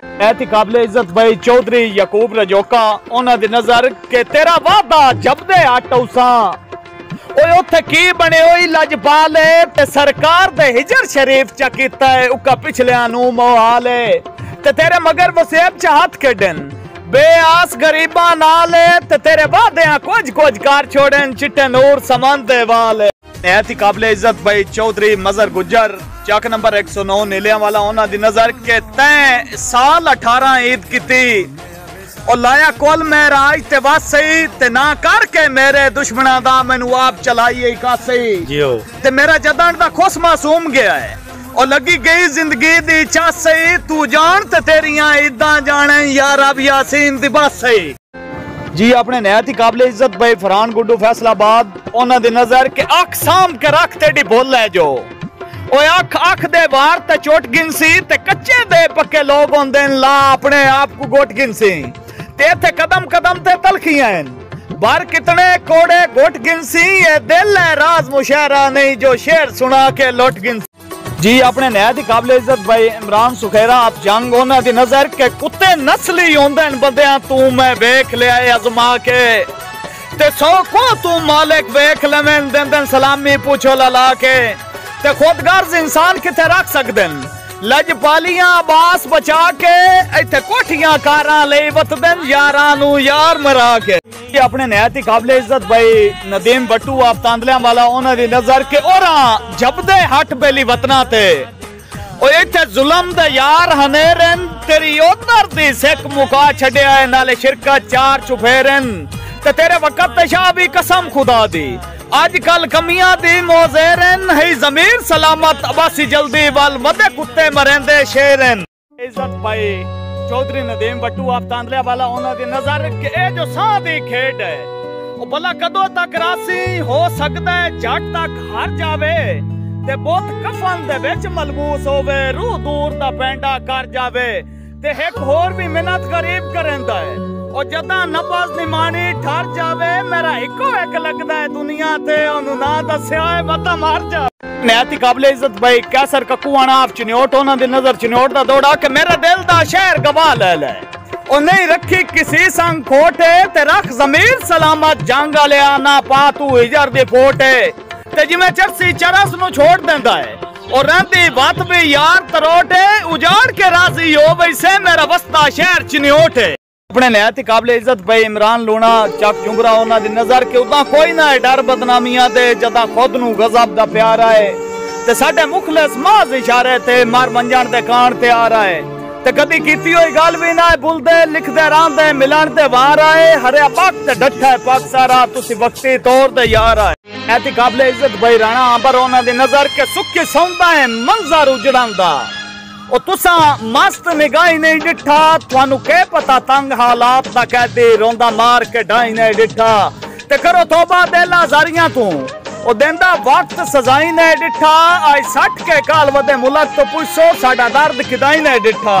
ऐसी काबिले इज्जत भाई चौधरी यकूब रजोका उन्हां दी नजर के तेरा वादा जबदे आटौसा ओए उत्थे की बने ओई लजपाल ते सरकार दे हिजर शरीफ च कीता है उका पिछलियां नू मोहाल ते तेरे मगर वसेब च हाथ खेडन बेआस गरीबा नाल ते तेरे वादियां कुछ कुछ कार छोड़न चिट्टे नूर समन दे वाल। ऐसी काबिले इज्जत भाई चौधरी मजर गुजर चक नंबर 109 नीलिया वाला उन्हां दी नजर के तैं साल 18 ईद कीती और लाया कोल महराज ते बस सही ते ना करके मेरे दुश्मना दा मैनू आप चलाइए कासे ते मेरा जदन दा खुश मासूम गया है और लगी गई जिंदगी दी इच्छा सही तू जान ते तेरियां ईदां जाने यार अब यासीन दी बस सही। जी अपने नहायत ही काबिले इज्जत भाई फरहान गुड्डू फैसलाबाद उन्हां दी नजर के अख साम के रख तेरी बोल है जो ओए अख दे वार ते चोट गिनसी ते कच्चे दे पक्के लोग होंदे ला अपने आप को गोट गिनसी ते थे कदम कदम ते तलखियां बार कितने कोड़े गोट गिनसी ये दिल है राज मुशायरा नहीं जो शेर सुना के लौट गिनसी। जी अपने नहायत ही काबिले इज्जत भाई इमरान सुखेरा आप जंग उन्हां दी नजर के कुत्ते नस्ली होंदे बंदियां तू मैं वेख लिया अजमा के ते सौ को तू मालिक वेख लवें देंदन सलामी पूछो ला के ते खुदगर्ज इंसान किथे रख सकदन लजपालियां बास बचा के इत्थे कोठियां कारां लई वतदन यारां नू यार मरा के। अपने नहायत ही काबिले इज्जत भाई नदीम बट्टू आप तांदलियां वाला उन्हां दी नजर के ओरा जबदे हट बेली वतना ते ओ इत्थे जुल्म दे यार हनेरन तेरी उधर दी सिक मुका छड्या है नाले शिरकत चार चुफेरन ते तेरे वक्त ते शाह भी कसम खुदा दी आजकल कमियां दी मोजेरन है जमीर सलामत अबासी जल्दी वाल मदे कुत्ते मरेंदे शेरन। इज्जत भाई चौधरी नदीम बट्टू आप तांदलिया वाला उन्हां दी नजर के ए जो सां दी खेड है ओ भला कदों तक रासी हो सकदा है जट तक हार जावे ते बोत कफन दे विच मलबूस होवे रूह दूर दा पैंडा कर जावे ते एक होर भी मिन्नत गरीब करंदा है और जदा नबज निमानी ठर जावे मेरा इको एक लगदा है दुनिया ते ओनू ना दस्या है मता मार जा। नहायत ही काबिले इज्जत भाई कैसर ककुआना आप चिन्योट उन्हां दी नजर चिन्योट दा दौड़ा के मेरे दिल दा शहर गवाह ले ले ओ नहीं रखी किसी संग खोटे ते रख जमीर सलामत जंग आलिया ना पा तू हिजर दी फोटे ते जिवें चरसी चरस नु छोड़ देंदा है और रहती बात भी यार तरोटे उजाड़ के राजी हो वैसे मेरा वस्ता शहर चिन्योट है। अपने नहायत ही काबिले इज्जत भाई इमरान लूणा चक चुंगरा उन्हां दी नजर के उदा कोई ना है डर बदनामियां दे जदा खुद नू गजब दा प्यार आए ते साडे मुखलिस माज इशारे ते मार मंजण दे कान ते आ रहा है ते कदी कीती होई गल भी ना भुलदे लिखदे रहंदे मिलन ते वार आए हरे पक ते डठा है पक सारा तुसी वक्ती तौर ते यार आए। नहायत ही काबिले इज्जत भाई राणा अंबर उन्हां दी नजर के सुखी सौंदा है मंजर उजड़ांदा ओ तुसा मस्त निगाही नहीं डिठा थानू के पता तंग हालात दा कहदी रोंदा मार के ढाई नहीं डिठा ते करो तौबा देला जारियां तू ओ देंदा वक्त सजाई ने डिठा आई सट के काल वदे मुल्क तो पुछो साडा दर्द किदाई ने डिठा।